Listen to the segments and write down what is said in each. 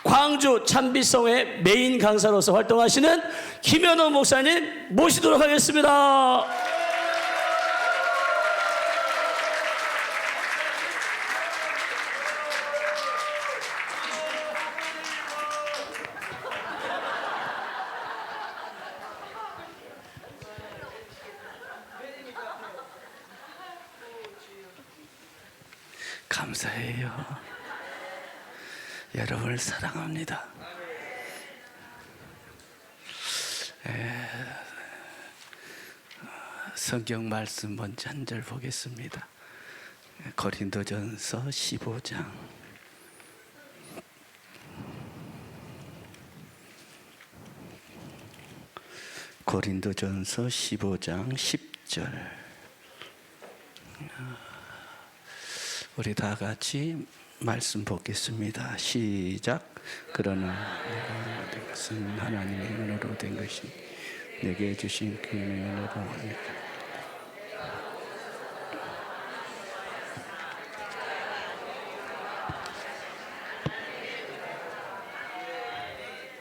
광주 찬비성의 메인 강사로서 활동하시는 김현호 목사님 모시도록 하겠습니다. 감사해요. 여러분을 사랑합니다. 성경 말씀 먼저 한 절 보겠습니다. 고린도전서 15장. 고린도전서 15장 10절. 우리 다 같이 말씀 보겠습니다. 시작. 그러나 내가 얻은 것은 하나님의 은혜로 된 것이 내게 주신 그 은혜로 하니까.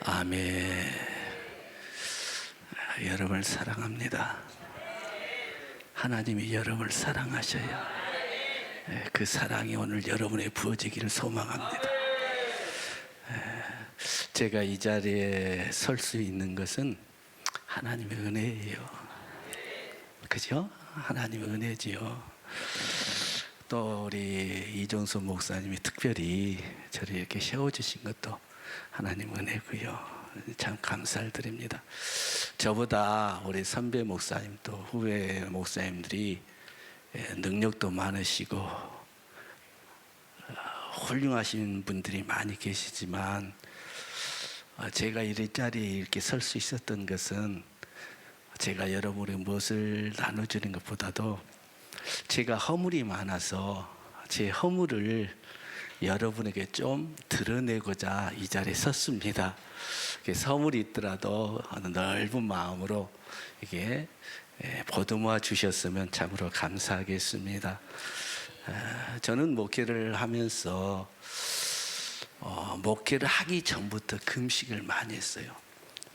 아멘. 여러분을 사랑합니다. 하나님이 여러분을 사랑하셔요. 그 사랑이 오늘 여러분에 부어지기를 소망합니다. 제가 이 자리에 설 수 있는 것은 하나님의 은혜예요. 그죠? 하나님의 은혜지요. 또 우리 이종수 목사님이 특별히 저를 이렇게 세워주신 것도 하나님 은혜고요. 참 감사를 드립니다. 저보다 우리 선배 목사님 또 후배 목사님들이 능력도 많으시고 훌륭하신 분들이 많이 계시지만 제가 이 자리에 이렇게 설 수 있었던 것은 제가 여러분에게 무엇을 나눠주는 것보다도 제가 허물이 많아서 제 허물을 여러분에게 좀 드러내고자 이 자리에 섰습니다. 허물이 있더라도 넓은 마음으로 이게 보듬어 주셨으면 참으로 감사하겠습니다. 저는 목회를 하면서 목회를 하기 전부터 금식을 많이 했어요.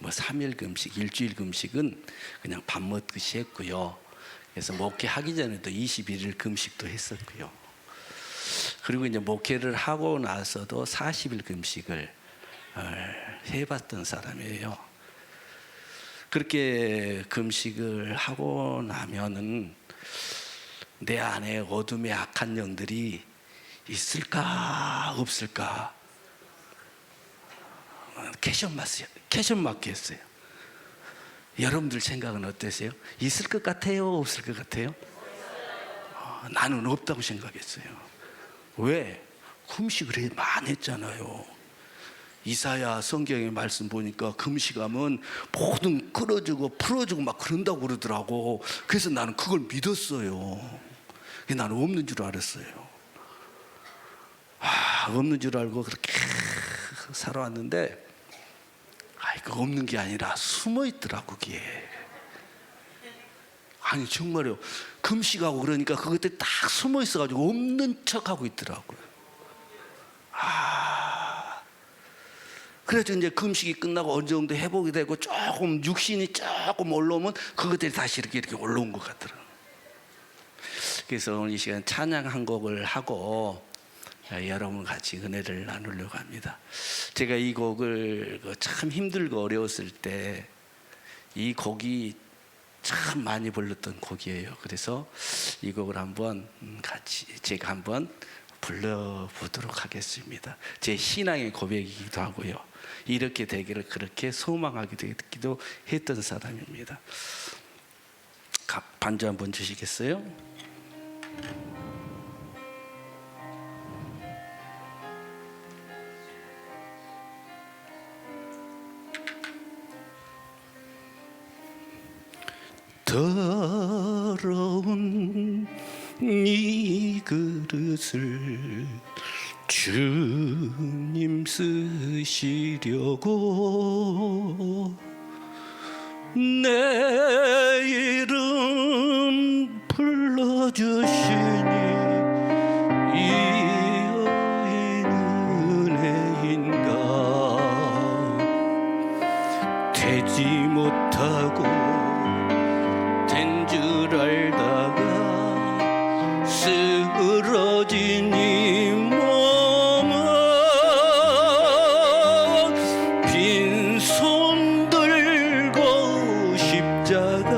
3일 금식, 일주일 금식은 그냥 밥 먹듯이 했고요. 그래서 목회하기 전에도 21일 금식도 했었고요. 그리고 이제 목회를 하고 나서도 40일 금식을 해봤던 사람이에요. 그렇게 금식을 하고 나면은 내 안에 어둠의 악한 영들이 있을까 없을까 캐션마크 했어요. 여러분들 생각은 어떠세요? 있을 것 같아요? 없을 것 같아요? 나는 없다고 생각했어요. 왜? 금식을 많이 했잖아요. 이사야 성경의 말씀 보니까 금식하면 모든 끌어주고 풀어주고 막 그런다고 그러더라고. 그래서 나는 그걸 믿었어요. 나는 없는 줄 알았어요. 없는 줄 알고 그렇게 살아왔는데 그 없는 게 아니라 숨어 있더라고 그게. 아니 정말요. 금식하고 그러니까 그것들이 딱 숨어 있어가지고 없는 척하고 있더라고요. 그래서 이제 금식이 끝나고 어느 정도 회복이 되고 조금 육신이 조금 올라오면 그것들이 다시 이렇게 올라온 것 같더라고요. 그래서 오늘 이 시간 찬양 한 곡을 하고 여러분 같이 은혜를 나누려고 합니다. 제가 이 곡을 참 힘들고 어려웠을 때 이 곡이 참 많이 불렀던 곡이에요. 그래서 이 곡을 한번 같이 제가 한번 불러보도록 하겠습니다. 제 신앙의 고백이기도 하고요. 이렇게 되기를 그렇게 소망하기도 했던 사람입니다. 반주 한번 주시겠어요? 더러운 이 그릇을 주님 쓰시려고 내 이름 불러주시니 이 여인 은혜인가. 하고 된 줄 알다가 쓰러진 이 몸은 빈손 들고 십자가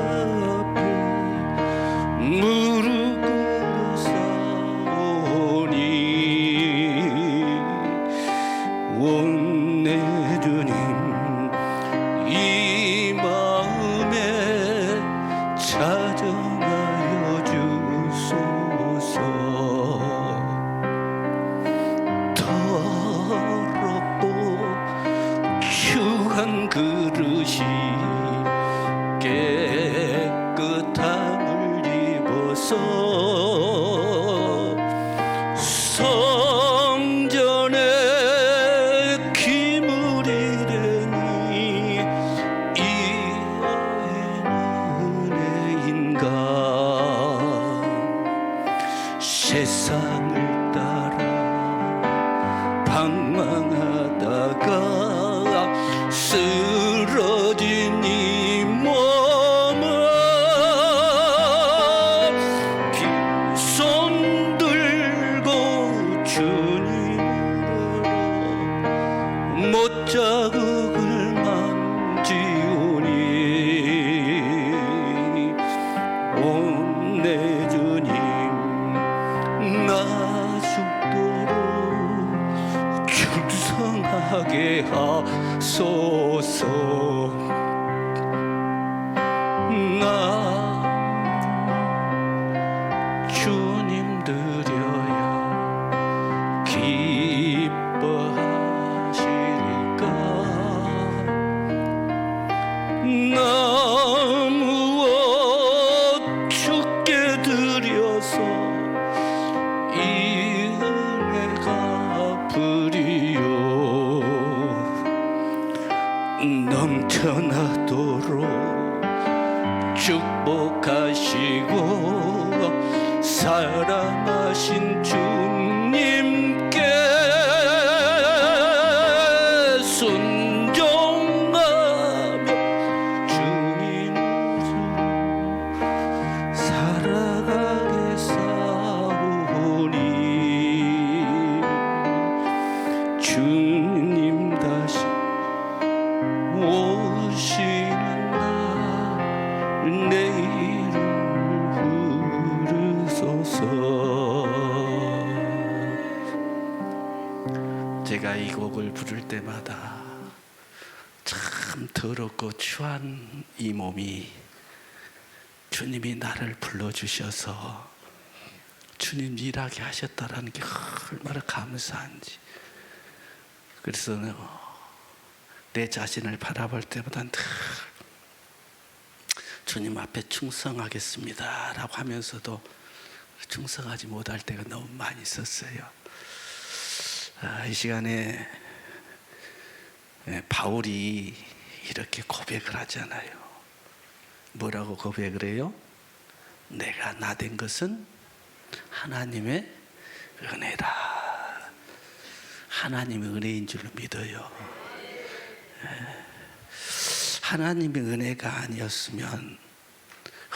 앞에 무릎 꿇어 싸우니 원내 주님 이 마음에 찾아가여 주소서. 더럽고 추한 그릇이 깨끗함을 입어서 성전에 기물이래니 이 은혜인가. 세상을 따라 방황하다가 쓰러진 이 몸은 빈손 들고 주님을 알아 못자국을 만지오니 온 내 주님 나 죽도록 충성하게 하소서. 나 주님 드려야 기뻐하시리까. 나 무엇 주께 드려서 이 은혜가 부리요. 넘쳐나도록 축복하시고 사랑하신 주님께 순종하며 주님으로 살아가게 싸우니 주님 다시 오시는 날 내 이름을 부르소서. 제가 이 곡을 부를 때마다 참 더럽고 추한 이 몸이 주님이 나를 불러주셔서 주님 일하게 하셨다라는 게 얼마나 감사한지. 그래서 내 자신을 바라볼 때보다 늘 주님 앞에 충성하겠습니다 라고 하면서도 충성하지 못할 때가 너무 많이 있었어요. 이 시간에 바울이 이렇게 고백을 하잖아요. 뭐라고 고백을 해요? 내가 나된 것은 하나님의 은혜다. 하나님의 은혜인 줄로 믿어요. 하나님의 은혜가 아니었으면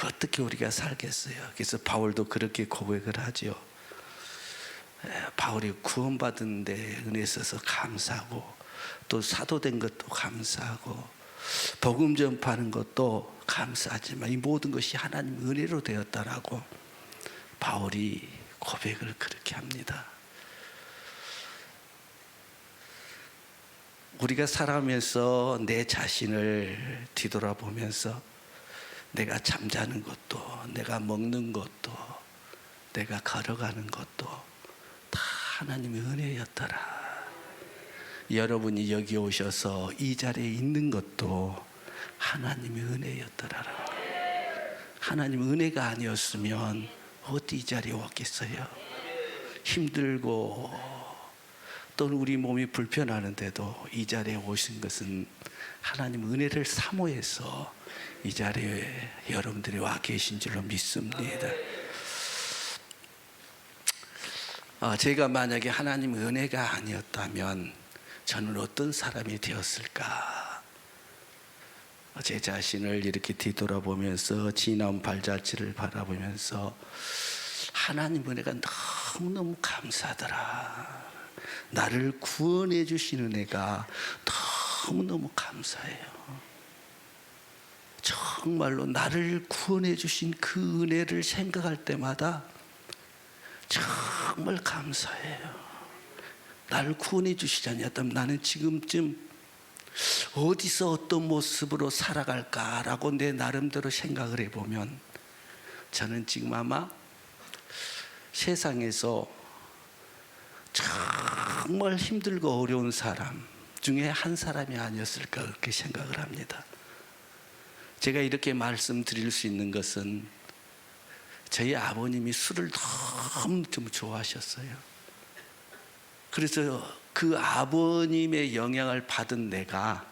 어떻게 우리가 살겠어요? 그래서 바울도 그렇게 고백을 하죠. 바울이 구원받은 데 은혜 있어서 감사하고 또 사도된 것도 감사하고 복음 전파하는 것도 감사하지만 이 모든 것이 하나님의 은혜로 되었다라고 바울이 고백을 그렇게 합니다. 우리가 살아가면서 내 자신을 뒤돌아보면서 내가 잠자는 것도 내가 먹는 것도 내가 걸어가는 것도 다 하나님의 은혜였더라. 여러분이 여기 오셔서 이 자리에 있는 것도 하나님의 은혜였더라. 하나님의 은혜가 아니었으면 어디 이 자리에 왔겠어요? 힘들고 또는 우리 몸이 불편하는데도 이 자리에 오신 것은 하나님 은혜를 사모해서 이 자리에 여러분들이 와 계신 줄로 믿습니다. 제가 만약에 하나님의 은혜가 아니었다면 저는 어떤 사람이 되었을까? 제 자신을 이렇게 뒤돌아보면서 지나온 발자취를 바라보면서 하나님 은혜가 너무너무 감사하더라. 나를 구원해 주시는 은혜가 너무너무 감사해요. 정말로 나를 구원해 주신 그 은혜를 생각할 때마다 정말 감사해요. 나를 구원해 주시지 않았다면 나는 지금쯤 어디서 어떤 모습으로 살아갈까라고 내 나름대로 생각을 해보면 저는 지금 아마 세상에서 정말 힘들고 어려운 사람 중에 한 사람이 아니었을까 그렇게 생각을 합니다. 제가 이렇게 말씀드릴 수 있는 것은 저희 아버님이 술을 너무 좀 좋아하셨어요. 그래서 그 아버님의 영향을 받은 내가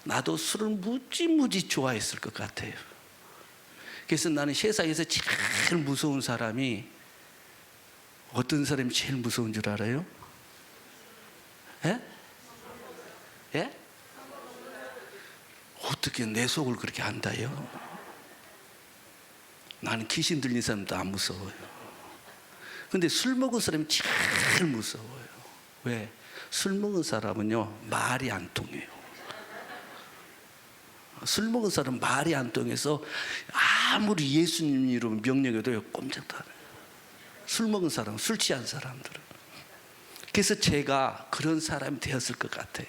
나도 술을 무지무지 좋아했을 것 같아요. 그래서 나는 세상에서 제일 무서운 사람이 어떤 사람이 제일 무서운 줄 알아요? 예? 예? 어떻게 내 속을 그렇게 안다요? 나는 귀신 들린 사람도 안 무서워요. 근데 술 먹은 사람이 제일 무서워요. 왜? 술 먹은 사람은요 말이 안 통해요. 술 먹은 사람은 말이 안 통해서 아무리 예수님 이름 명령해도 꼼짝도 안 해요. 술 먹은 사람, 술 취한 사람들은. 그래서 제가 그런 사람이 되었을 것 같아요.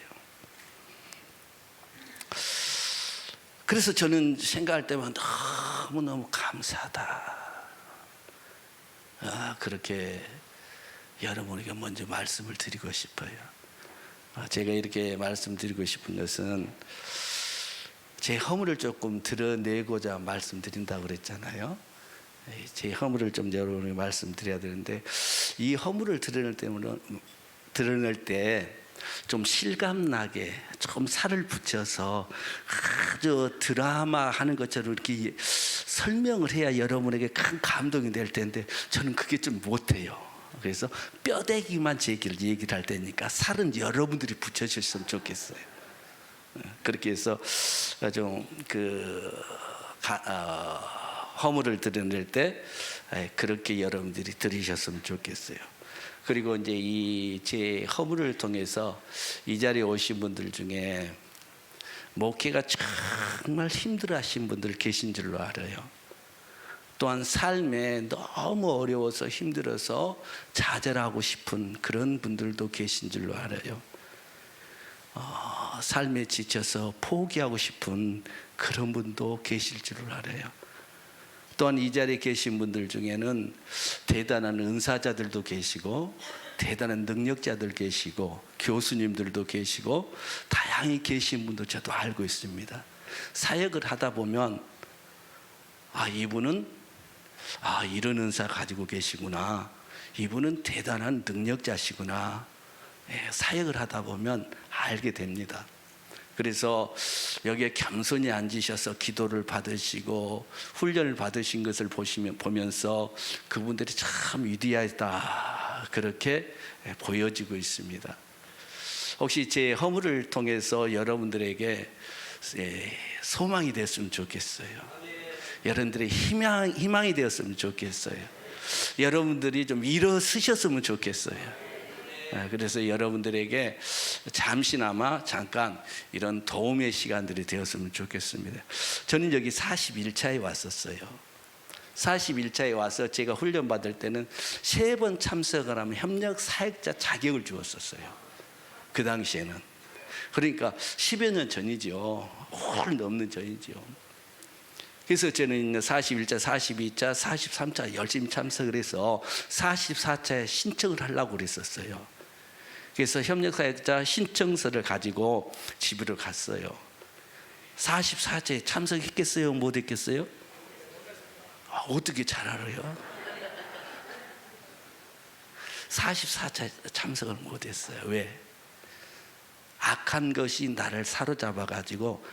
그래서 저는 생각할 때마다 너무너무 감사하다. 그렇게 여러분에게 먼저 말씀을 드리고 싶어요. 제가 이렇게 말씀드리고 싶은 것은 제 허물을 조금 드러내고자 말씀드린다고 그랬잖아요. 제 허물을 좀 여러분에게 말씀드려야 되는데 이 허물을 드러낼 때 좀 실감나게 좀 살을 붙여서 아주 드라마 하는 것처럼 이렇게 설명을 해야 여러분에게 큰 감동이 될 텐데 저는 그게 좀 못해요. 그래서 뼈대기만 제 얘기를 할 테니까 살은 여러분들이 붙여주셨으면 좋겠어요. 그렇게 해서 좀 허물을 드러낼 때 그렇게 여러분들이 들으셨으면 좋겠어요. 그리고 이제 이 제 허물을 통해서 이 자리에 오신 분들 중에 목회가 정말 힘들어하신 분들 계신 줄로 알아요. 또한 삶에 너무 어려워서 힘들어서 좌절하고 싶은 그런 분들도 계신 줄로 알아요. 삶에 지쳐서 포기하고 싶은 그런 분도 계실 줄 알아요. 또한 이 자리에 계신 분들 중에는 대단한 은사자들도 계시고 대단한 능력자들 계시고 교수님들도 계시고 다양히 계신 분도 저도 알고 있습니다. 사역을 하다 보면 이분은 이런 은사 가지고 계시구나, 이분은 대단한 능력자시구나, 사역을 하다 보면 알게 됩니다. 그래서 여기에 겸손히 앉으셔서 기도를 받으시고 훈련을 받으신 것을 보면서 그분들이 참 위대하다 그렇게 보여지고 있습니다. 혹시 제 허물을 통해서 여러분들에게 소망이 됐으면 좋겠어요. 여러분들의 희망이 되었으면 좋겠어요. 여러분들이 좀 일어서셨으면 좋겠어요. 그래서 여러분들에게 잠시나마 잠깐 이런 도움의 시간들이 되었으면 좋겠습니다. 저는 여기 41차에 왔었어요. 41차에 와서 제가 훈련 받을 때는 3번 참석을 하면 협력 사역자 자격을 주었었어요. 그 당시에는. 그러니까 10여 년 전이죠. 훨 넘는 전이죠. 그래서 저는 41차, 42차, 43차 열심히 참석을 해서 44차에 신청을 하려고 그랬었어요. 그래서 협력사역자 신청서를 가지고 집으로 갔어요. 44차에 참석했겠어요? 못 했겠어요? 어떻게 잘 알아요? 44차에 참석을 못 했어요. 왜? 악한 것이 나를 사로잡아 가지고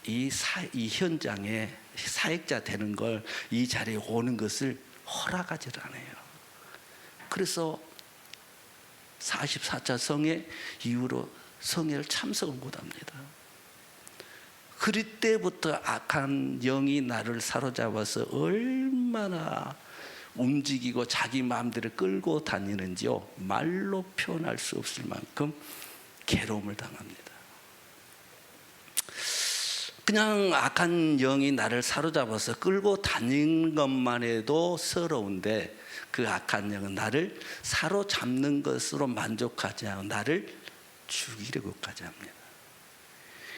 이 현장에 사역자 되는 걸, 이 자리에 오는 것을 허락하지 않아요. 그래서 44차 성회 이후로 성회를 참석을 못합니다. 그럴 때부터 악한 영이 나를 사로잡아서 얼마나 움직이고 자기 마음대로 끌고 다니는지요, 말로 표현할 수 없을 만큼 괴로움을 당합니다. 그냥 악한 영이 나를 사로잡아서 끌고 다니는 것만 해도 서러운데, 그 악한 영은 나를 사로잡는 것으로 만족하지 않고 나를 죽이려고까지 합니다.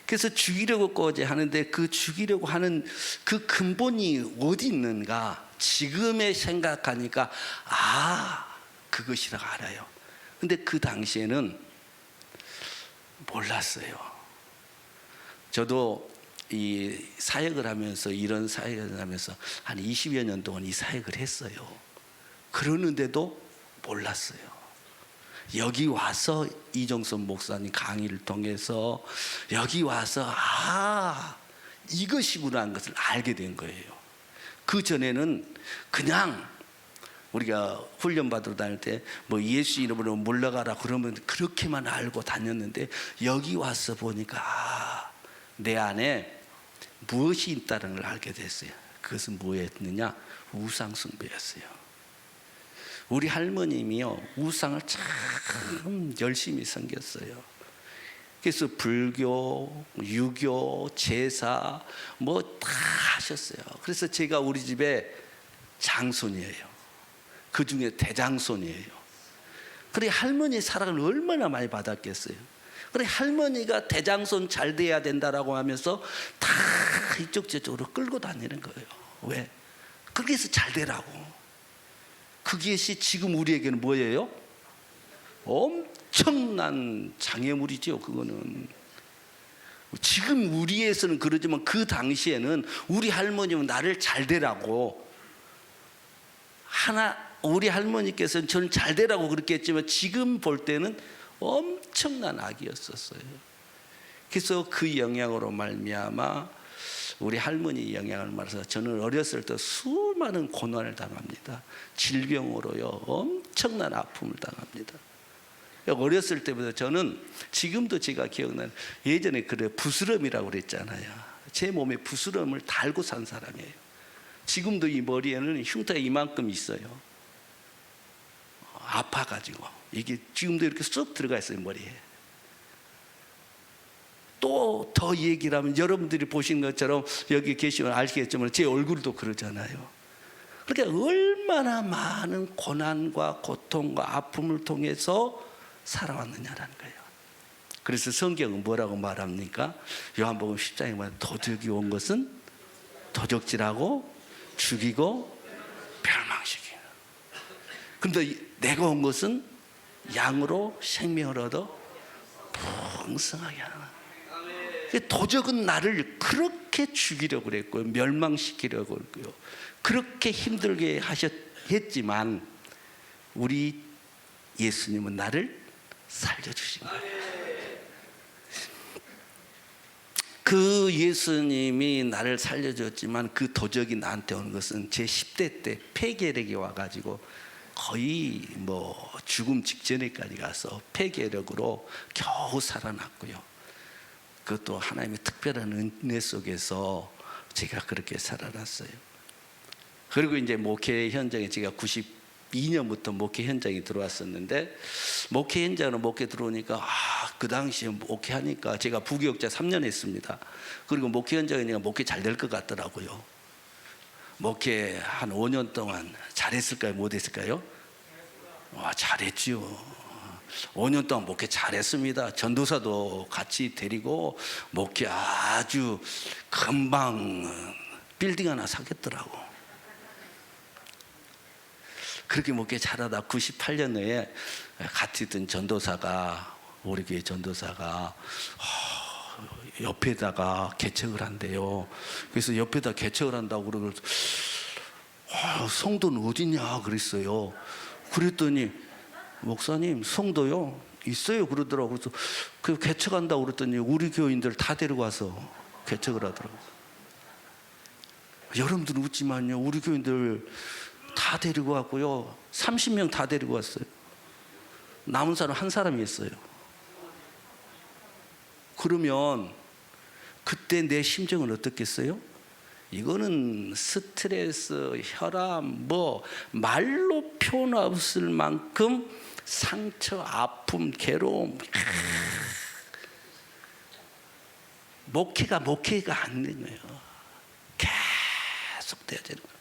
그래서 죽이려고까지 하는데, 그 죽이려고 하는 그 근본이 어디 있는가 지금에 생각하니까 그것이라고 알아요. 근데 그 당시에는 몰랐어요. 저도 이 사역을 하면서, 이런 사역을 하면서 한 20여 년 동안 이 사역을 했어요. 그러는데도 몰랐어요. 여기 와서 이종선 목사님 강의를 통해서 여기 와서 이것이구나 하는 것을 알게 된 거예요. 그 전에는 그냥 우리가 훈련 받으러 다닐 때 뭐 예수 이름으로 물러가라 그러면 그렇게만 알고 다녔는데, 여기 와서 보니까 내 안에 무엇이 있다는 걸 알게 됐어요. 그것은 뭐였느냐? 우상 숭배였어요. 우리 할머님이요, 우상을 참 열심히 섬겼어요. 그래서 불교, 유교, 제사 뭐 다 하셨어요. 그래서 제가 우리 집에 장손이에요. 그 중에 대장손이에요. 그래 할머니 사랑을 얼마나 많이 받았겠어요. 그래 할머니가 대장손 잘 돼야 된다라고 하면서 다 이쪽 저쪽으로 끌고 다니는 거예요. 왜? 그렇게 해서 잘 되라고. 그것이 지금 우리에게는 뭐예요? 엄청난 장애물이죠. 그거는 지금 우리에서는 그러지만 그 당시에는 우리 할머니는 나를 잘 되라고, 우리 할머니께서는 저는 잘 되라고 그렇게 했지만 지금 볼 때는 엄청난 악이었었어요. 그래서 그 영향으로 말미암아, 우리 어머니 영향을 받아서 저는 어렸을 때 수많은 고난을 당합니다. 질병으로요, 엄청난 아픔을 당합니다. 어렸을 때부터 저는, 지금도 제가 기억나는, 예전에 그래 부스럼이라고 그랬잖아요. 제 몸에 부스럼을 달고 산 사람이에요. 지금도 이 머리에는 흉터가 이만큼 있어요. 아파가지고 이게 지금도 이렇게 쏙 들어가 있어요, 머리에. 또 더 얘기를 하면 여러분들이 보신 것처럼 여기 계시면 아시겠지만 제 얼굴도 그러잖아요. 그러니까 얼마나 많은 고난과 고통과 아픔을 통해서 살아왔느냐라는 거예요. 그래서 성경은 뭐라고 말합니까? 요한복음 10장에 말하면 도적이 온 것은 도적질하고 죽이고 멸망시키는. 그런데 내가 온 것은 양으로 생명을 얻어 풍성하게 하는. 도적은 나를 그렇게 죽이려고 그랬고요, 멸망시키려고 그랬고요, 그렇게 힘들게 했지만 우리 예수님은 나를 살려주신 거예요. 그 예수님이 나를 살려줬지만 그 도적이 나한테 온 것은 제 10대 때 폐결핵이 와가지고 거의 뭐 죽음 직전에까지 가서 폐결핵으로 겨우 살아났고요. 그것도 하나님의 특별한 은혜 속에서 제가 그렇게 살아났어요. 그리고 이제 목회 현장에 제가 92년부터 목회 현장에 들어왔었는데, 목회 현장으로 목회 들어오니까 그 당시에 목회하니까 제가 부교육자 3년 했습니다. 그리고 목회 현장이니까 목회 잘 될 것 같더라고요. 목회 한 5년 동안 잘했을까요? 못했을까요? 잘했지요. 5년 동안 목회 잘했습니다. 전도사도 같이 데리고 목회 아주 금방 빌딩 하나 사겠더라고. 그렇게 목회 잘하다 98년에 같이 있던 전도사가, 우리 교회 전도사가 옆에다가 개척을 한대요. 그래서 옆에다 개척을 한다고 그러고, 성도는 어디냐 그랬어요. 그랬더니 목사님 성도요 있어요 그러더라고요. 그래서 그 개척한다고 그랬더니 우리 교인들 다 데리고 와서 개척을 하더라고요. 여러분들은 웃지만요, 우리 교인들 다 데리고 왔고요, 30명 다 데리고 왔어요. 남은 사람 한 사람이 있어요. 그러면 그때 내 심정은 어떻겠어요? 이거는 스트레스, 혈압, 뭐 말로 표현 없을 만큼 상처, 아픔, 괴로움. 목회가 안 되는 거예요. 계속 돼야 되는 거예요.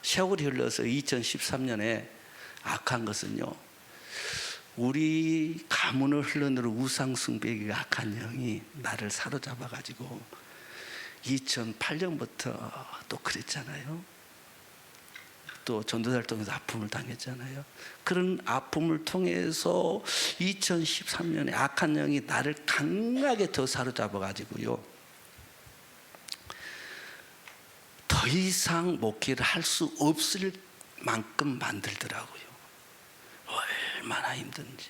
세월이 흘러서 2013년에 악한 것은요, 우리 가문을 흘러내려 우상숭배가 악한 영이 나를 사로잡아 가지고 2008년부터 또 그랬잖아요. 또 전도사를 통해서 아픔을 당했잖아요. 그런 아픔을 통해서 2013년에 악한 영이 나를 강하게 더 사로잡아 가지고요, 더 이상 목회를 할 수 없을 만큼 만들더라고요. 얼마나 힘든지.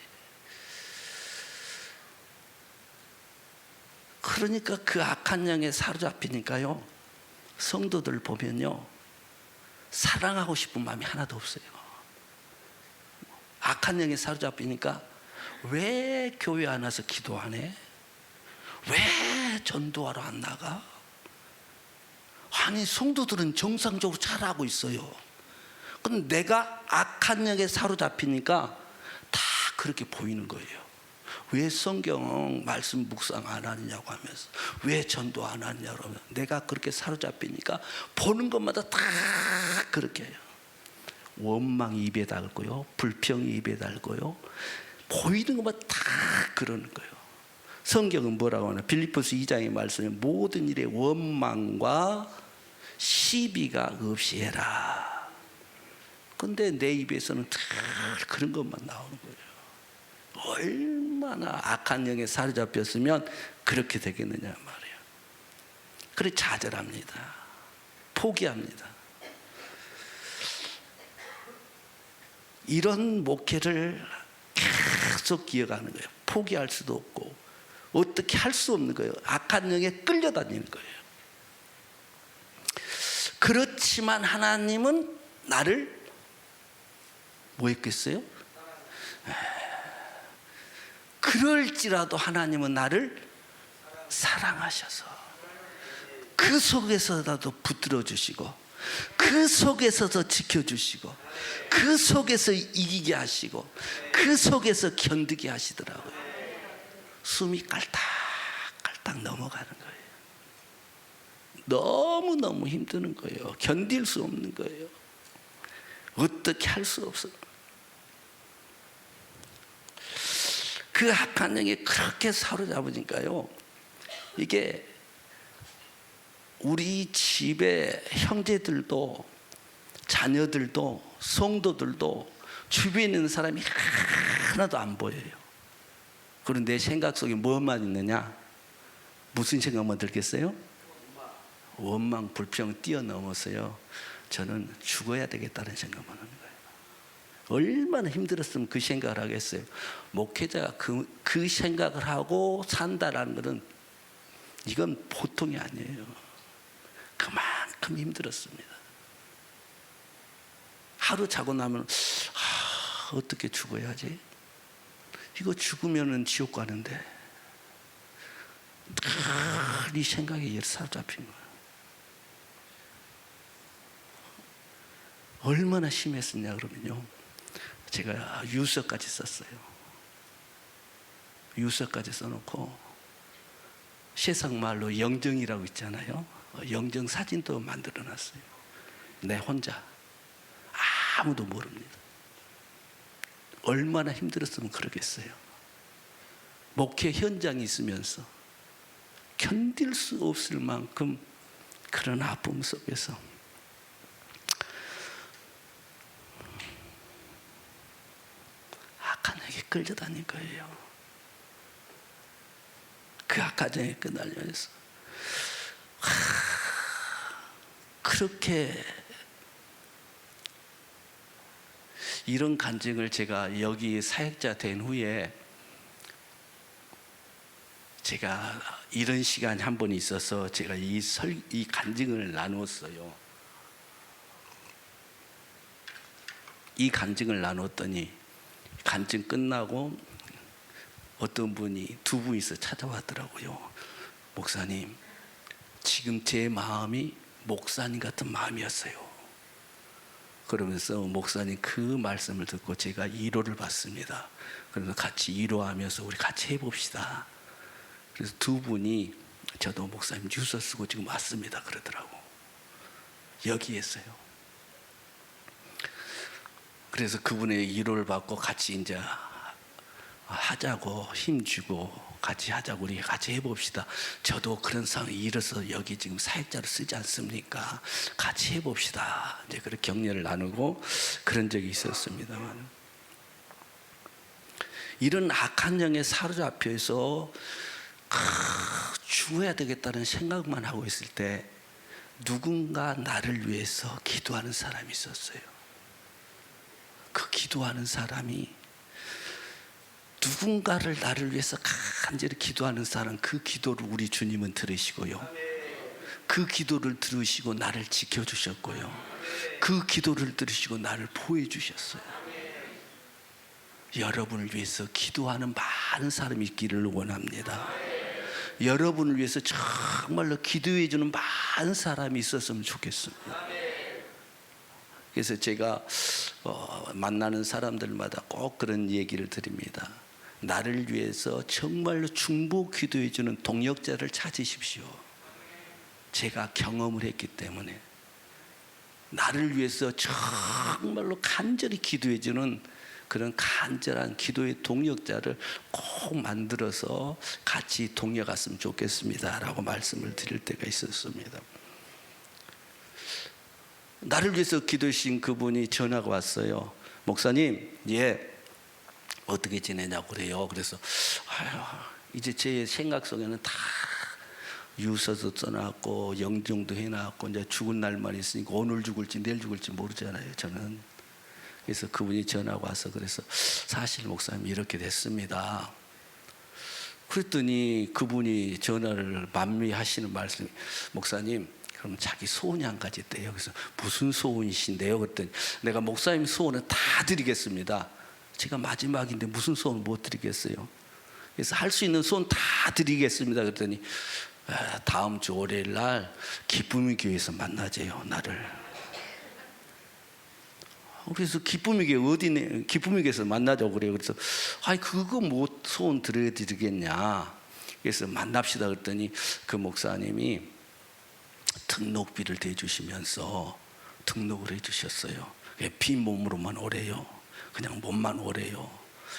그러니까 그 악한 영에 사로잡히니까요, 성도들 보면요, 사랑하고 싶은 마음이 하나도 없어요. 악한 영에 사로잡히니까 왜 교회 안 와서 기도 안 해? 왜 전도하러 안 나가? 아니, 성도들은 정상적으로 잘하고 있어요. 근데 내가 악한 영에 사로잡히니까 다 그렇게 보이는 거예요. 왜 성경 말씀 묵상 안 하느냐고 하면서, 왜 전도 안 하느냐고 하면, 내가 그렇게 사로잡히니까 보는 것마다 다 그렇게 해요. 원망이 입에 달고요, 불평이 입에 달고요, 보이는 것마다 다 그러는 거예요. 성경은 뭐라고 하나? 빌립보서 2장의 말씀에 모든 일에 원망과 시비가 없이 해라. 근데 내 입에서는 다 그런 것만 나오는 거예요. 얼마나 악한 영에 사로잡혔으면 그렇게 되겠느냐 말이에요. 그래 좌절합니다. 포기합니다. 이런 목회를 계속 기억하는 거예요. 포기할 수도 없고 어떻게 할 수 없는 거예요. 악한 영에 끌려다니는 거예요. 그렇지만 하나님은 나를 뭐 했겠어요? 그럴지라도 하나님은 나를 사랑하셔서 그 속에서라도 붙들어 주시고, 그 속에서도 지켜주시고, 그 속에서 이기게 하시고, 그 속에서 견디게 하시더라고요. 숨이 깔딱깔딱 넘어가는 거예요. 너무너무 힘드는 거예요. 견딜 수 없는 거예요. 어떻게 할 수 없어요. 그 악한 영이 그렇게 사로잡으니까요, 이게 우리 집의 형제들도 자녀들도 성도들도 주변에 있는 사람이 하나도 안 보여요. 그런데 내 생각 속에 뭐만 있느냐? 무슨 생각만 들겠어요? 원망, 불평 뛰어넘어서요, 저는 죽어야 되겠다는 생각만 하는 거예요. 얼마나 힘들었으면 그 생각을 하겠어요. 목회자가 그 생각을 하고 산다라는 것은 이건 보통이 아니에요. 그만큼 힘들었습니다. 하루 자고 나면 어떻게 죽어야지? 이거 죽으면은 지옥 가는데, 이 생각에 사로잡힌 거예요. 얼마나 심했었냐 그러면요, 제가 유서까지 썼어요. 유서까지 써놓고 세상 말로 영정이라고 있잖아요. 영정 사진도 만들어놨어요. 내 혼자, 아무도 모릅니다. 얼마나 힘들었으면 그러겠어요. 목회 현장에 있으면서 견딜 수 없을 만큼 그런 아픔 속에서 악한 영에 끌려다닌 거예요. 그 악한 영에 끌려다니면서 그렇게 이런 간증을 제가 여기 사역자 된 후에 제가 이런 시간이 한 번 있어서 제가 이 간증을 나누었어요. 이 간증을 나눴더니 간증 끝나고 어떤 분이 두 분이서 찾아왔더라고요. 목사님, 지금 제 마음이 목사님 같은 마음이었어요. 그러면서 목사님 그 말씀을 듣고 제가 위로를 받습니다. 그러면서 같이 위로하면서 우리 같이 해봅시다. 그래서 두 분이 저도 목사님 유서 쓰고 지금 왔습니다 그러더라고. 여기에서요. 그래서 그분의 위로를 받고 같이 이제 하자고 힘주고 같이 하자고 우리 같이 해봅시다. 저도 그런 상황이 일어서 여기 지금 사역자를 쓰지 않습니까? 같이 해봅시다. 이제 그렇게 격려를 나누고 그런 적이 있었습니다만, 이런 악한 영에 사로잡혀서 죽어야 되겠다는 생각만 하고 있을 때 누군가 나를 위해서 기도하는 사람이 있었어요. 그 기도하는 사람이, 누군가를 나를 위해서 간절히 기도하는 사람, 그 기도를 우리 주님은 들으시고요, 그 기도를 들으시고 나를 지켜주셨고요, 그 기도를 들으시고 나를 보호해 주셨어요. 여러분을 위해서 기도하는 많은 사람이 있기를 원합니다. 여러분을 위해서 정말로 기도해 주는 많은 사람이 있었으면 좋겠습니다. 그래서 제가 만나는 사람들마다 꼭 그런 얘기를 드립니다. 나를 위해서 정말로 중보 기도해 주는 동역자를 찾으십시오. 제가 경험을 했기 때문에 나를 위해서 정말로 간절히 기도해 주는 그런 간절한 기도의 동역자를 꼭 만들어서 같이 동역했으면 좋겠습니다 라고 말씀을 드릴 때가 있었습니다. 나를 위해서 기도하신 그분이 전화가 왔어요. 목사님, 어떻게 지내냐고 그래요. 그래서 이제 제 생각 속에는 다 유서도 써놨고 영정도 해놨고 이제 죽을 날만 있으니까 오늘 죽을지 내일 죽을지 모르잖아요, 저는. 그래서 그분이 전화가 와서 그래서 사실 목사님 이렇게 됐습니다. 그랬더니 그분이 전화를 만미하시는 말씀이, 목사님 그럼 자기 소원이 한 가지 있대요. 그래서 무슨 소원이신데요? 그랬더니 내가 목사님 소원은 다 드리겠습니다. 제가 마지막인데 무슨 소원 못 드리겠어요? 그래서 할 수 있는 소원 다 드리겠습니다. 그랬더니 다음 주 월요일 날 기쁨의 교회에서 만나재요, 나를. 그래서 기쁨의 교회 어디네? 기쁨의 교회에서 만나자고 그래요. 그래서 그거 뭐 소원 드리겠냐? 그래서 만납시다 그랬더니 그 목사님이 등록비를 대주시면서 등록을 해주셨어요. 빈 몸으로만 오래요. 그냥 몸만 오래요.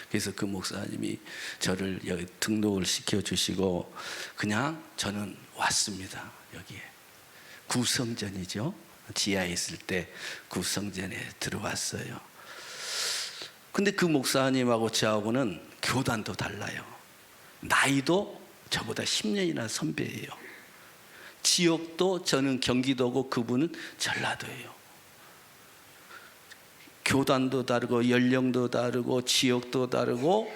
그래서 그 목사님이 저를 여기 등록을 시켜주시고 그냥 저는 왔습니다. 여기에 구성전이죠. 지하에 있을 때 구성전에 들어왔어요. 근데 그 목사님하고 저하고는 교단도 달라요. 나이도 저보다 10년이나 선배예요. 지역도 저는 경기도고 그분은 전라도예요. 교단도 다르고 연령도 다르고 지역도 다르고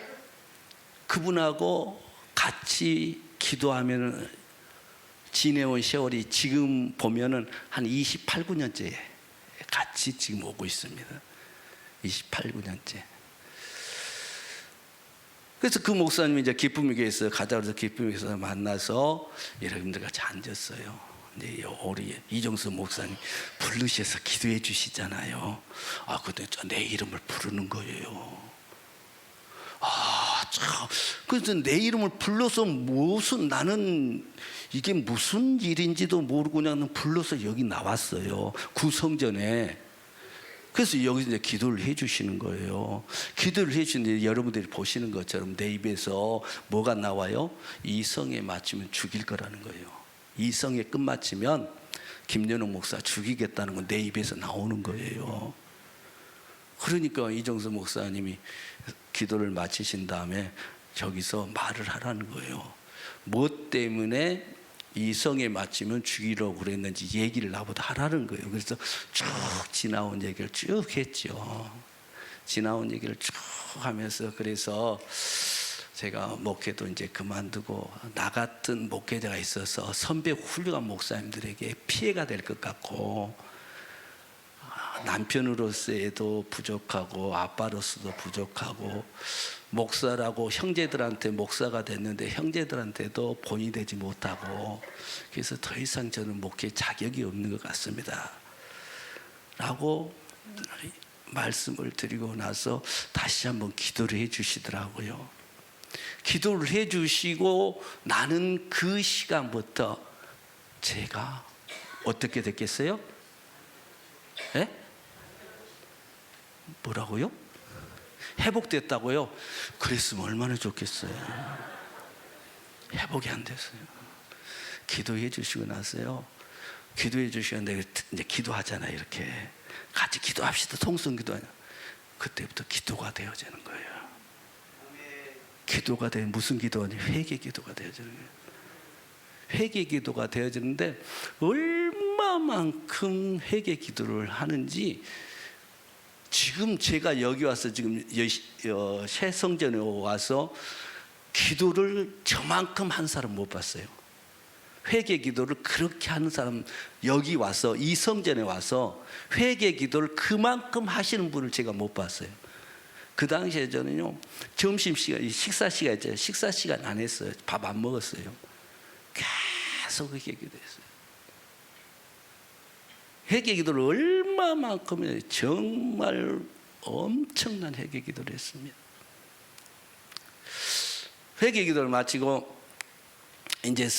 그분하고 같이 기도하면 지내온 세월이 지금 보면은 한 28, 9년째 같이 지금 오고 있습니다. 28, 9년째. 그래서 그 목사님이 이제 기쁨의 교회에서 가자고 해서 기쁨의 교회에서 만나서 여러분들 같이 앉았어요. 이제 우리 이정수 목사님 부르셔서 기도해 주시잖아요. 근데 내 이름을 부르는 거예요. 참. 그래서 내 이름을 불러서 나는 이게 무슨 일인지도 모르고 그냥 불러서 여기 나왔어요. 구성전에. 그래서 여기서 이제 기도를 해 주시는 거예요. 기도를 해 주시는데 여러분들이 보시는 것처럼 내 입에서 뭐가 나와요? 이 성에 맞추면 죽일 거라는 거예요. 이 성에 끝마치면 김연옥 목사 죽이겠다는 건 내 입에서 나오는 거예요. 그러니까 이정수 목사님이 기도를 마치신 다음에 저기서 말을 하라는 거예요. 뭐 때문에 이 성에 맞추면 죽이려고 그랬는지 얘기를 나보다 하라는 거예요. 그래서 쭉 지나온 얘기를 쭉 했죠. 지나온 얘기를 쭉 하면서 그래서 제가 목회도 이제 그만두고 나 같은 목회자가 있어서 선배 훌륭한 목사님들에게 피해가 될 것 같고 남편으로서도 부족하고 아빠로서도 부족하고 목사라고 형제들한테 목사가 됐는데 형제들한테도 본이 되지 못하고, 그래서 더 이상 저는 목회 자격이 없는 것 같습니다 라고 말씀을 드리고 나서 다시 한번 기도를 해 주시더라고요. 기도를 해 주시고 나는 그 시간부터 제가 어떻게 됐겠어요? 예? 뭐라고요? 회복됐다고요? 그랬으면 얼마나 좋겠어요. 회복이 안 됐어요. 기도해 주시고 나서요, 기도해 주시는데 이제 기도하잖아요. 이렇게 같이 기도합시다. 통성 기도하냐. 그때부터 기도가 되어지는 거예요. 기도가 돼. 무슨 기도하냐? 회개 기도가 되어지는 거예요. 회개 기도가 되어지는데 얼마만큼 회개 기도를 하는지, 지금 제가 여기 와서 지금 새 성전에 와서 기도를 저만큼 한 사람 못 봤어요. 회개 기도를 그렇게 하는 사람, 여기 와서 이 성전에 와서 회개 기도를 그만큼 하시는 분을 제가 못 봤어요. 그 당시에 저는요, 점심시간, 식사 시간 있잖아요. 식사 시간 안 했어요. 밥 안 먹었어요. 계속 회개 기도했어요. 회개 기도를 얼마만큼, 정말 엄청난 회개 기도를 했습니다. 회개 기도를 마치고 이제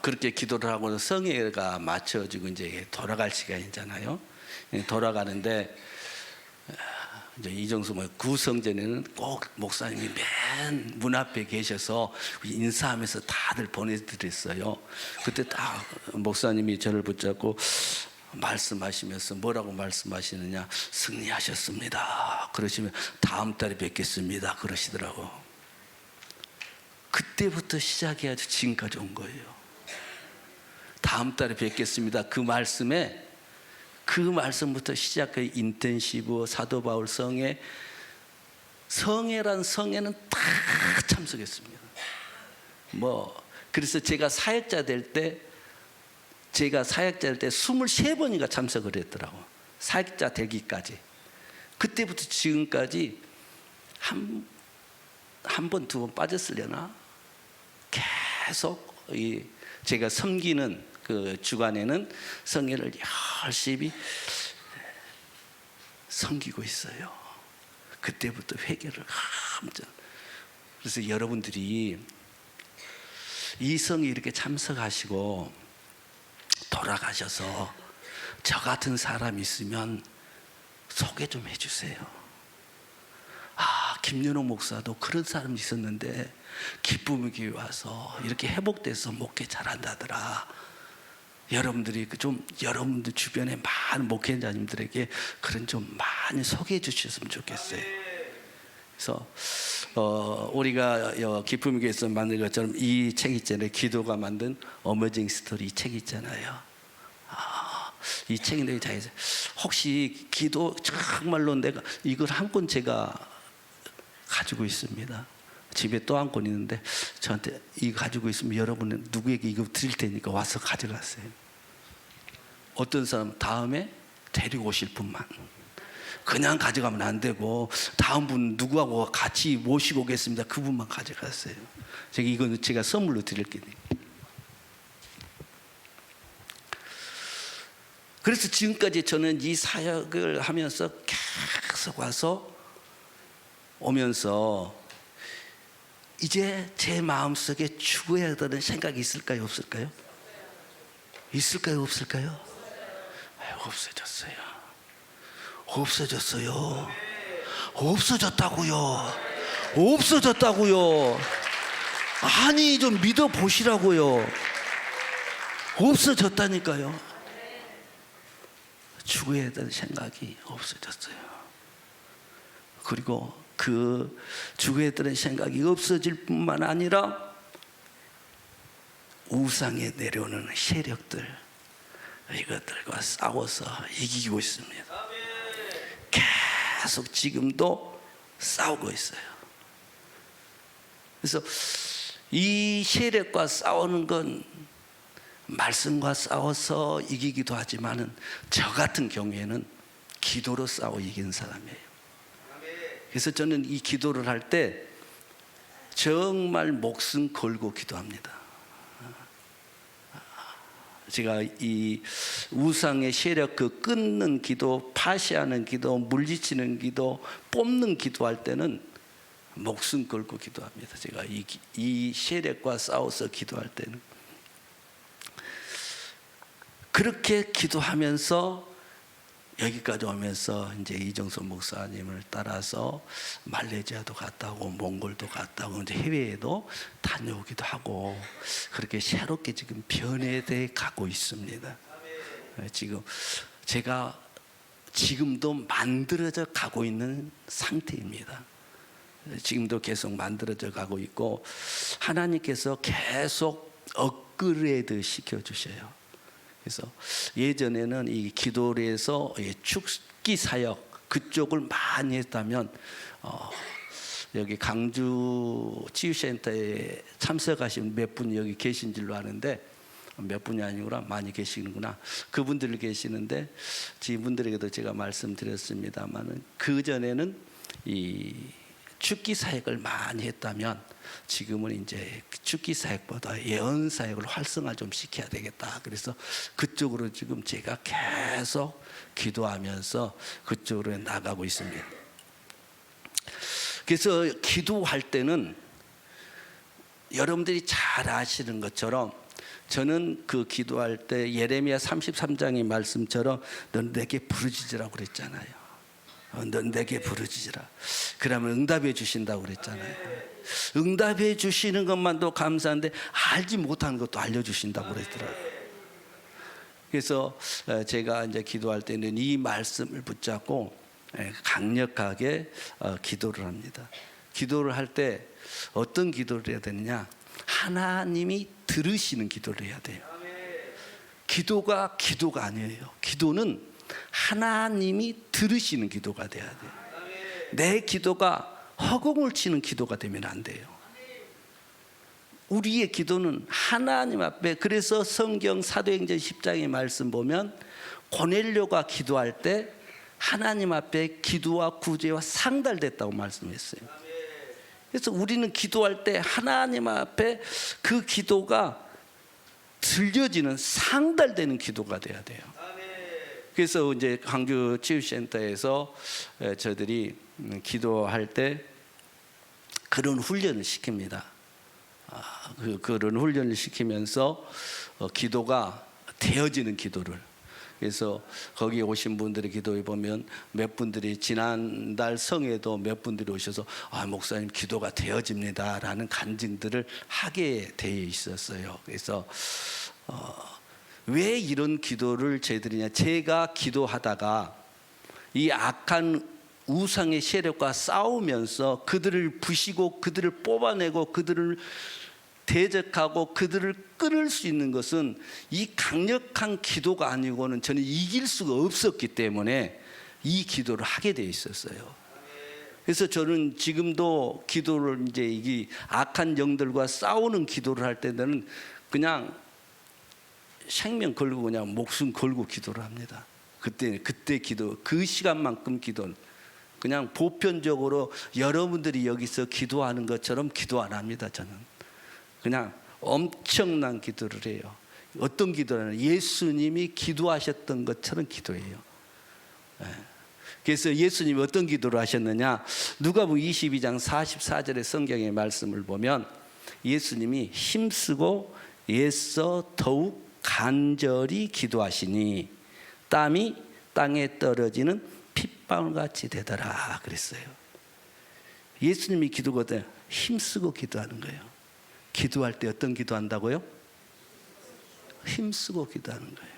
그렇게 기도를 하고 성회가 마쳐지고 이제 돌아갈 시간이잖아요. 돌아가는데 이제 이정수 구성전에는 꼭 목사님이 맨 문 앞에 계셔서 인사하면서 다들 보내드렸어요. 그때 딱 목사님이 저를 붙잡고 말씀하시면서 뭐라고 말씀하시느냐, 승리하셨습니다 그러시면 다음 달에 뵙겠습니다 그러시더라고. 그때부터 시작해야지 지금까지 온 거예요. 다음 달에 뵙겠습니다 그 말씀에, 그 말씀부터 시작해 인텐시브 사도 바울 성회란 성회는 다 참석했습니다. 그래서 제가 사역자 될 때 23번인가 참석을 했더라고. 사역자 되기까지. 그때부터 지금까지 한 번, 두 번 빠졌으려나? 계속 제가 섬기는 그 주간에는 성회를 열심히 섬기고 있어요. 그때부터 회개를 함정. 그래서 여러분들이 이 성에 이렇게 참석하시고 돌아가셔서 저 같은 사람이 있으면 소개 좀 해주세요. 김연옥 목사도 그런 사람이 있었는데 기쁨의 교회 와서 이렇게 회복돼서 목회 잘한다더라. 여러분들이 여러분들 주변에 많은 목회자님들에게 그런 좀 많이 소개해 주셨으면 좋겠어요. 그래서 우리가 기쁨의 교회에서 만든 것처럼 이 책 있잖아요. 기도가 만든 어메이징 스토리, 이 책 있잖아요. 이 책인데 혹시 기도 정말로 내가 이걸 한 권 제가 가지고 있습니다. 집에 또 한 권 있는데 저한테 이거 가지고 있으면 여러분은 누구에게 이거 드릴 테니까 와서 가져가세요. 어떤 사람 다음에 데리고 오실 분만, 그냥 가져가면 안 되고 다음 분 누구하고 같이 모시고 오겠습니다 그분만 가져가세요. 이거는 제가 선물로 드릴게요. 그래서 지금까지 저는 이 사역을 하면서 계속 오면서 이제 제 마음속에 죽어야 되는 생각이 있을까요, 없을까요? 있을까요, 없을까요? 없어졌어요. 없어졌다고요. 아니 좀 믿어 보시라고요. 없어졌다니까요. 죽어야 되는 생각이 없어졌어요. 그리고 그 죽어야 되는 생각이 없어질 뿐만 아니라 우상에 내려오는 세력들, 이것들과 싸워서 이기고 있습니다. 계속 지금도 싸우고 있어요. 그래서 이 세력과 싸우는 건 말씀과 싸워서 이기기도 하지만은 저 같은 경우에는 기도로 싸워 이기는 사람이에요. 그래서 저는 이 기도를 할 때 정말 목숨 걸고 기도합니다. 제가 이 우상의 세력 그 끊는 기도, 파시하는 기도, 물리치는 기도, 뽑는 기도할 때는 목숨 걸고 기도합니다. 제가 이 세력과 싸워서 기도할 때는 그렇게 기도하면서 여기까지 오면서 이제 이정선 목사님을 따라서 말레이시아도 갔다 오고 몽골도 갔다 오고 이제 해외에도 다녀오기도 하고 그렇게 새롭게 지금 변해돼 가고 있습니다. 지금 제가 지금도 만들어져 가고 있는 상태입니다. 지금도 계속 만들어져 가고 있고 하나님께서 계속 업그레이드 시켜주셔요. 그래서 예전에는 이 기도에서 축기 사역 그쪽을 많이 했다면 여기 강주 치유센터에 참석하신 몇 분이 여기 계신 줄로 아는데 몇 분이 아니구나 많이 계시는구나 그분들 계시는데 지분들에게도 제가 말씀드렸습니다만은 그 전에는 이 축기 사역을 많이 했다면 지금은 이제 축기 사역보다 예언 사역을 활성화 좀 시켜야 되겠다. 그래서 그쪽으로 지금 제가 계속 기도하면서 그쪽으로 나가고 있습니다. 그래서 기도할 때는 여러분들이 잘 아시는 것처럼 저는 그 기도할 때 예레미야 33장의 말씀처럼 넌 내게 부르짖으라고 그랬잖아요. 넌 내게 부르짖으라. 그러면 응답해 주신다고 그랬잖아요. 응답해 주시는 것만도 감사한데 알지 못하는 것도 알려주신다고 그랬더라고요. 그래서 제가 이제 기도할 때는 이 말씀을 붙잡고 강력하게 기도를 합니다. 기도를 할 때 어떤 기도를 해야 되느냐? 하나님이 들으시는 기도를 해야 돼요. 기도가 아니에요. 기도는 하나님이 들으시는 기도가 돼야 돼요. 내 기도가 허공을 치는 기도가 되면 안 돼요. 우리의 기도는 하나님 앞에 그래서 성경 사도행전 10장의 말씀 보면 고넬료가 기도할 때 하나님 앞에 기도와 구제와 상달됐다고 말씀했어요. 그래서 우리는 기도할 때 하나님 앞에 그 기도가 들려지는 상달되는 기도가 돼야 돼요. 그래서 이제 광주 치유센터에서 저들이 기도할 때 그런 훈련을 시킵니다. 그런 훈련을 시키면서 기도가 되어지는 기도를. 그래서 거기 오신 분들의 기도에 보면 몇 분들이 지난달 성에도 몇 분들이 오셔서 목사님 기도가 되어집니다라는 간증들을 하게 되어 있었어요. 그래서 왜 이런 기도를 저희들이냐? 제가 기도하다가 이 악한 우상의 세력과 싸우면서 그들을 부시고 그들을 뽑아내고 그들을 대적하고 그들을 끊을 수 있는 것은 이 강력한 기도가 아니고는 저는 이길 수가 없었기 때문에 이 기도를 하게 돼 있었어요. 그래서 저는 지금도 기도를 이제 이 악한 영들과 싸우는 기도를 할 때는 그냥 생명 걸고 그냥 목숨 걸고 기도를 합니다. 그때 기도 그 시간만큼 기도는 그냥 보편적으로 여러분들이 여기서 기도하는 것처럼 기도 안 합니다. 저는 그냥 엄청난 기도를 해요. 어떤 기도냐면 예수님이 기도하셨던 것처럼 기도해요. 그래서 예수님이 어떤 기도를 하셨느냐? 누가복음 22장 44절의 성경의 말씀을 보면 예수님이 힘쓰고 애써 더욱 간절히 기도하시니 땀이 땅에 떨어지는 핏방울같이 되더라 그랬어요. 예수님이 기도거든 힘쓰고 기도하는 거예요. 기도할 때 어떤 기도한다고요? 힘쓰고 기도하는 거예요.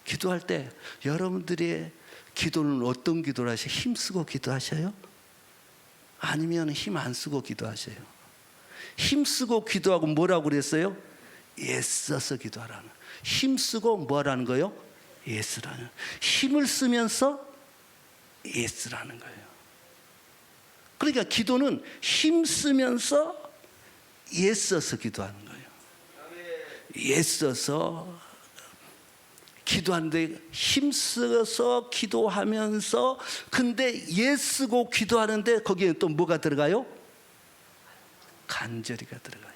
기도할 때 여러분들의 기도는 어떤 기도를 하세요? 힘쓰고 기도하셔요? 아니면 힘 안 쓰고 기도하셔요? 힘쓰고 기도하고 뭐라고 그랬어요? 애써서 기도하라는. 힘쓰고 뭐라는 거예요? 애쓰라는. 힘을 쓰면서 애쓰라는 거예요. 그러니까 기도는 힘쓰면서 애써서 기도하는 거예요. 애써서 기도하는데 힘써서 기도하면서 근데 애쓰고 기도하는데 거기에 또 뭐가 들어가요? 간절히가 들어가요.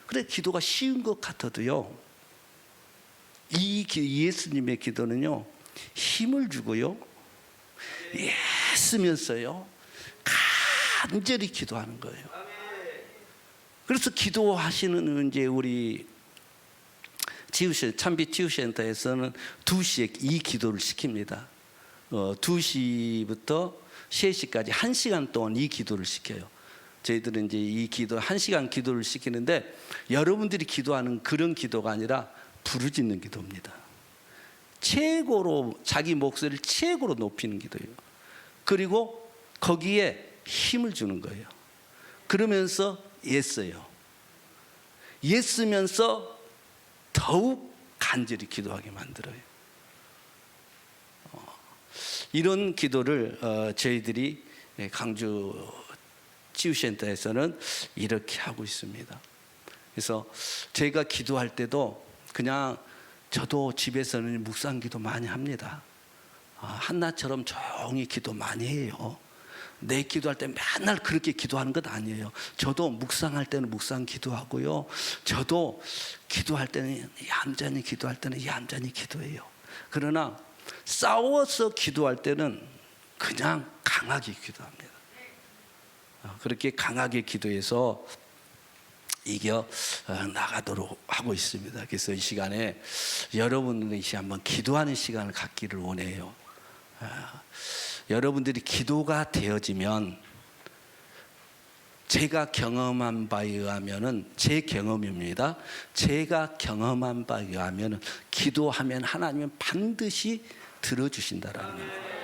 그래 기도가 쉬운 것 같아도요, 예수님의 기도는요 힘을 주고요, 애쓰면서요 간절히 기도하는 거예요. 그래서 기도하시는 이제 우리 참빛 치유센터에서는 2시에 이 기도를 시킵니다. 2시부터 3시까지 1시간 동안 이 기도를 시켜요. 저희들은 이제 이 기도 1시간 기도를 시키는데, 여러분들이 기도하는 그런 기도가 아니라 부르짖는 기도입니다. 최고로 자기 목소리를 최고로 높이는 기도예요. 그리고 거기에 힘을 주는 거예요. 그러면서 애써요. 애쓰면서 더욱 간절히 기도하게 만들어요. 이런 기도를 저희들이 강주 치유센터에서는 이렇게 하고 있습니다. 그래서 제가 기도할 때도 그냥 저도 집에서는 묵상 기도 많이 합니다. 한나처럼 조용히 기도 많이 해요. 내 기도할 때 맨날 그렇게 기도하는 건 아니에요. 저도 묵상할 때는 묵상 기도하고요, 저도 기도할 때는 얌전히 기도할 때는 얌전히 기도해요. 그러나 싸워서 기도할 때는 그냥 강하게 기도합니다. 그렇게 강하게 기도해서 이겨 나가도록 하고 있습니다. 그래서 이 시간에 여러분들이 한번 기도하는 시간을 갖기를 원해요. 여러분들이 기도가 되어지면, 제가 경험한 바에 의하면은, 제 경험입니다. 제가 경험한 바에 의하면은 기도하면 하나님은 반드시 들어주신다라는 거예요.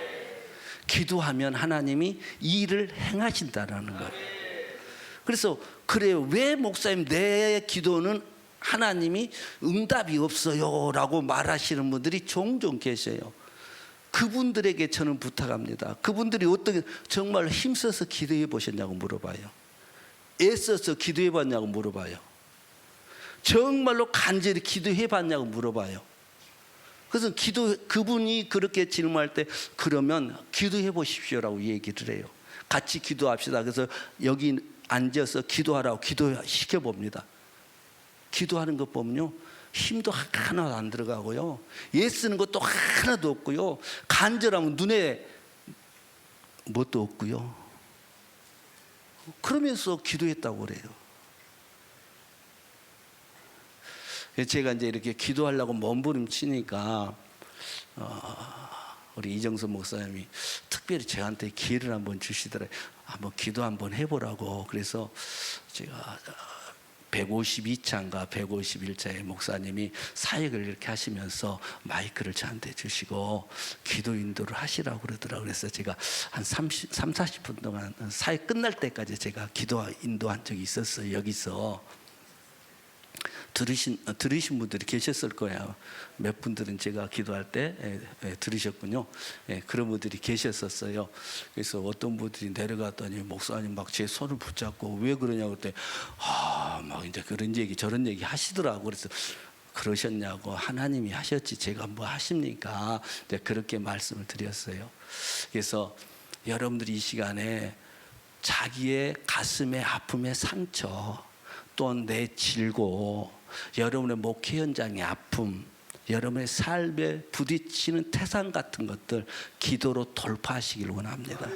기도하면 하나님이 일을 행하신다라는 거예요. 그래서 그래요. 왜 목사님 내 기도는 하나님이 응답이 없어요 라고 말하시는 분들이 종종 계세요. 그분들에게 저는 부탁합니다. 그분들이 어떻게 정말 힘써서 기도해 보셨냐고 물어봐요. 애써서 기도해 봤냐고 물어봐요. 정말로 간절히 기도해 봤냐고 물어봐요. 그래서 그분이 그렇게 질문할 때, 그러면 기도해 보십시오라고 얘기를 해요. 같이 기도합시다. 그래서 여기 앉아서 기도하라고 기도시켜 봅니다. 기도하는 것 보면요, 힘도 하나도 안 들어가고요, 애쓰는 것도 하나도 없고요, 간절하면 눈에 뭣도 없고요, 그러면서 기도했다고 그래요. 제가 이제 이렇게 기도하려고 몸부림치니까 우리 이정선 목사님이 특별히 저한테 기회를 한번 주시더라고요. 한번 기도 한번 해보라고. 그래서 제가 152차인가 151차에 목사님이 사역을 이렇게 하시면서 마이크를 저한테 주시고 기도 인도를 하시라고 그러더라고요. 그래서 제가 한 40분 동안 사역 끝날 때까지 제가 기도 인도한 적이 있었어요. 여기서 들으신 분들이 계셨을 거예요. 몇 분들은 제가 기도할 때 들으셨군요. 그런 분들이 계셨었어요. 그래서 어떤 분들이 내려갔더니 목사님 막 제 손을 붙잡고 왜 그러냐고 그때 막 이제 그런 얘기 저런 얘기 하시더라고. 그래서 그러셨냐고, 하나님이 하셨지 제가 뭐 하십니까? 이제 그렇게 말씀을 드렸어요. 그래서 여러분들이 이 시간에 자기의 가슴의 아픔의 상처, 또 내 질고, 여러분의 목회 현장의 아픔, 여러분의 삶에 부딪히는 태산 같은 것들 기도로 돌파하시길 원합니다.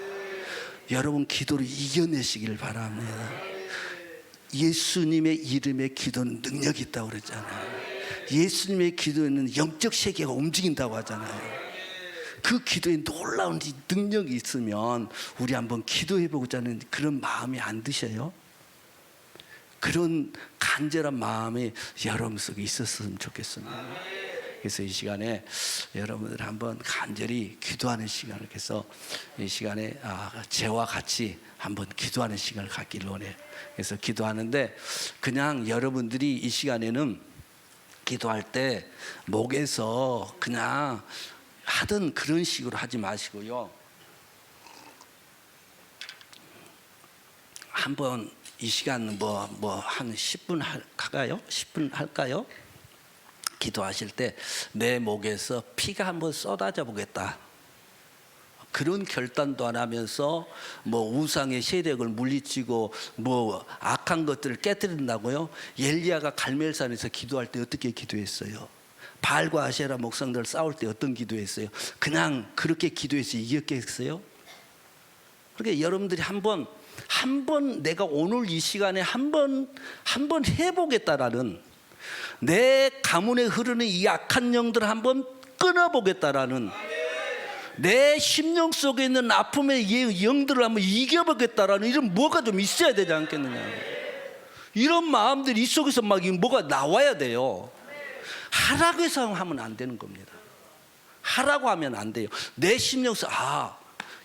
여러분 기도로 이겨내시길 바랍니다. 예수님의 이름의 기도는 능력이 있다고 그랬잖아요. 예수님의 기도에는 영적 세계가 움직인다고 하잖아요. 그 기도에 놀라운 능력이 있으면 우리 한번 기도해보고자 하는 그런 마음이 안 드셔요? 그런 간절한 마음이 여러분 속에 있었으면 좋겠습니다. 그래서 이 시간에 여러분들 한번 간절히 기도하는 시간을 해서 이 시간에 저와 같이 한번 기도하는 시간을 갖기를 원해요. 그래서 기도하는데 그냥 여러분들이 이 시간에는 기도할 때 목에서 그냥 하던 그런 식으로 하지 마시고요, 한번 이 시간 한 10분 할까요? 10분 할까요? 기도하실 때 내 목에서 피가 한번 쏟아져 보겠다. 그런 결단도 안 하면서 뭐 우상의 세력을 물리치고 뭐 악한 것들을 깨뜨린다고요? 엘리야가 갈멜산에서 기도할 때 어떻게 기도했어요? 바알과 아세라 목상들 싸울 때 어떤 기도했어요? 그냥 그렇게 기도해서 이겼겠어요? 그러니까 여러분들이 한번 내가 오늘 이 시간에 한번 해보겠다라는, 내 가문에 흐르는 이 악한 영들을 한번 끊어보겠다라는, 내 심령 속에 있는 아픔의 영들을 한번 이겨보겠다라는 이런 뭐가 좀 있어야 되지 않겠느냐. 이런 마음들이 이 속에서 막 뭐가 나와야 돼요. 하라고 해서 하면 안 되는 겁니다. 하라고 하면 안 돼요. 내 심령 속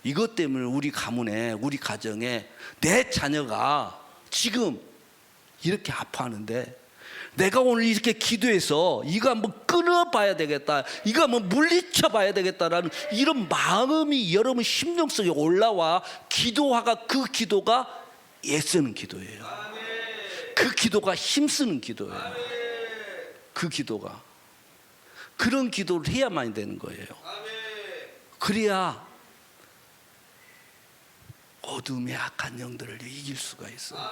이것 때문에 우리 가문에, 우리 가정에 내 자녀가 지금 이렇게 아파하는데 내가 오늘 이렇게 기도해서 이거 한번 끊어봐야 되겠다, 이거 한번 물리쳐봐야 되겠다라는 이런 마음이 여러분 심령 속에 올라와 기도하가, 그 기도가 애쓰는 기도예요. 그 기도가 힘쓰는 기도예요. 그 기도가, 그런 기도를 해야만 되는 거예요. 그래야 어둠의 악한 영들을 이길 수가 있어요.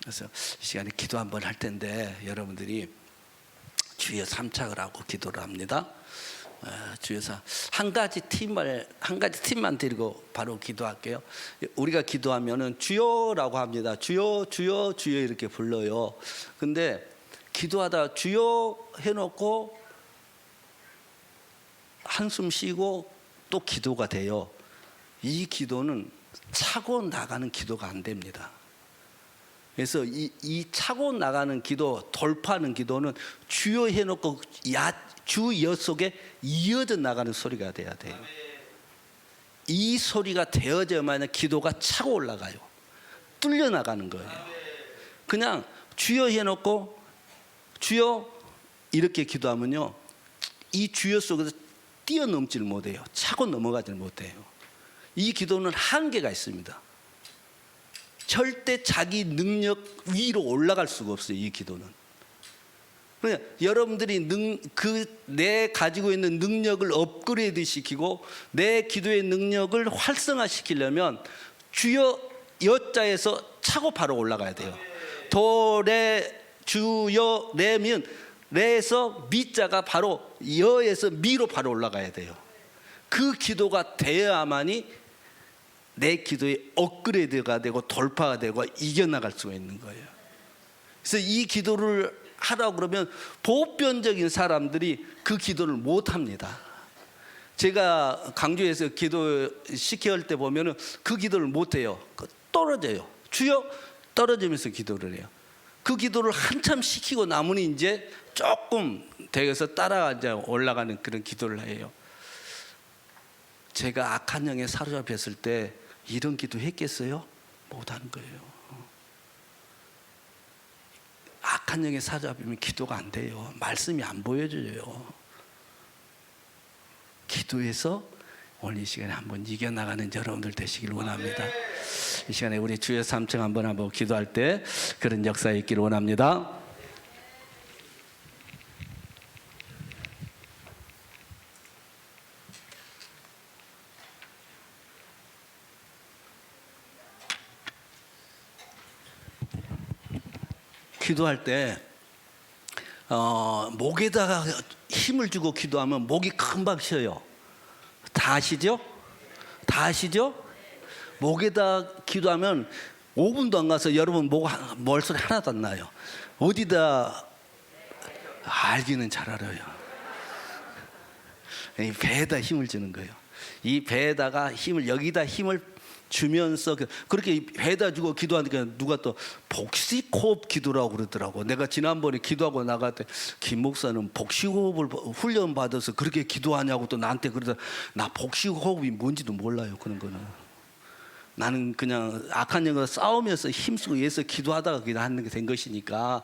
그래서 이 시간에 기도 한번 할 텐데 여러분들이 주여 삼착을 하고 기도를 합니다. 주여 한 가지 팁만 드리고 바로 기도할게요. 우리가 기도하면은 주여라고 합니다. 주여 주여 주여 이렇게 불러요. 근데 기도하다 주여 해놓고 한숨 쉬고 또 기도가 돼요. 이 기도는 차고 나가는 기도가 안 됩니다. 그래서 이 차고 나가는 기도, 돌파하는 기도는 주여 해놓고 주여 속에 이어져 나가는 소리가 돼야 돼요. 이 소리가 되어져야만 기도가 차고 올라가요. 뚫려 나가는 거예요. 그냥 주여 해놓고 주여 이렇게 기도하면요, 이 주여 속에서 뛰어넘지를 못해요. 차고 넘어가지를 못해요. 이 기도는 한계가 있습니다. 절대 자기 능력 위로 올라갈 수가 없어요. 이 기도는. 그냥 여러분들이 내 가지고 있는 능력을 업그레이드 시키고 내 기도의 능력을 활성화시키려면 주여 여자에서 차고 바로 올라가야 돼요. 도레 주여 레면 레에서 미자가 바로 여에서 미로 바로 올라가야 돼요. 그 기도가 되어야만이 내 기도의 업그레이드가 되고 돌파가 되고 이겨나갈 수가 있는 거예요. 그래서 이 기도를 하라고 그러면 보편적인 사람들이 그 기도를 못 합니다. 제가 강주에서 기도 시켜할 때 보면은 그 기도를 못 해요. 떨어져요. 주여 떨어지면서 기도를 해요. 그 기도를 한참 시키고 나머지 이제 조금 되어서 따라 이제 올라가는 그런 기도를 해요. 제가 악한 영에 사로잡혔을 때 이런 기도 했겠어요? 못하는 거예요. 악한 영에 사로잡히면 기도가 안 돼요. 말씀이 안 보여줘요. 기도해서 오늘 이 시간에 한번 이겨나가는 여러분들 되시길 원합니다. 이 시간에 우리 주여 삼층 한번 기도할 때 그런 역사에 있기를 원합니다. 기도할 때 목에다가 힘을 주고 기도하면 목이 금방 쉬어요. 다 아시죠? 다 아시죠? 목에다 기도하면 5분도 안 가서 여러분 목 소리 하나도 안 나요. 어디다 알기는 잘 알아요. 이 배에다 힘을 주는 거예요. 이 배에다가 힘을, 여기다 힘을 주면서 그렇게 배에다 주고 기도하니까 누가 또 복식호흡 기도라고 그러더라고. 내가 지난번에 기도하고 나갈 때 김 목사는 복식호흡을 훈련 받아서 그렇게 기도하냐고 또 나한테 그러다. 나 복식호흡이 뭔지도 몰라요. 그런 거는 나는 그냥 악한 영과 싸우면서 힘쓰고 위해서 기도하다가 그냥 하는 게 된 것이니까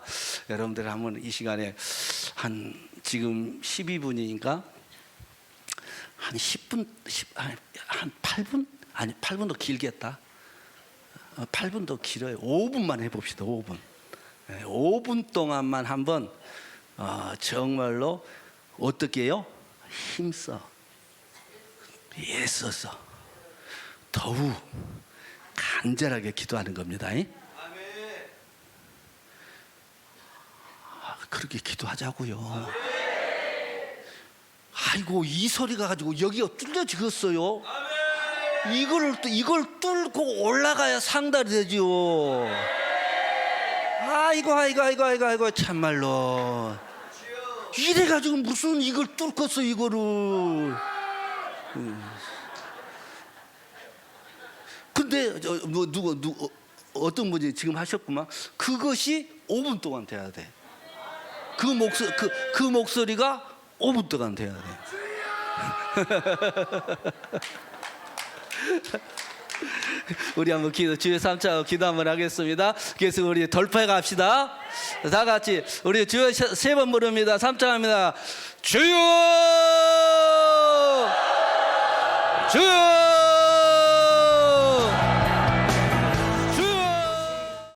여러분들 한번 이 시간에 지금 12분이니까 한 10분 한 8분? 아니 8분도 길겠다. 8분도 길어요. 5분만 해봅시다. 5분. 5분 동안만 한번 정말로 어떻게 해요? 힘써 애써서 더욱 간절하게 기도하는 겁니다. 그렇게 기도하자고요. 아이고, 이 소리가 가지고 여기가 뚫려지겠어요. 이걸 뚫고 올라가야 상달이 되지요. 아이고, 참말로. 이래가지고 무슨 이걸 뚫겠어, 이거를. 근데 어떤 분이 지금 하셨구만. 그것이 5분 동안 돼야 돼. 그 목소리가 5분 동안 돼야 돼. 우리 한번 주여 삼창 기도 한번 하겠습니다. 그래서 우리 돌파해 갑시다. 다 같이 우리 주여 3번 부릅니다. 삼창합니다. 주여, 주여.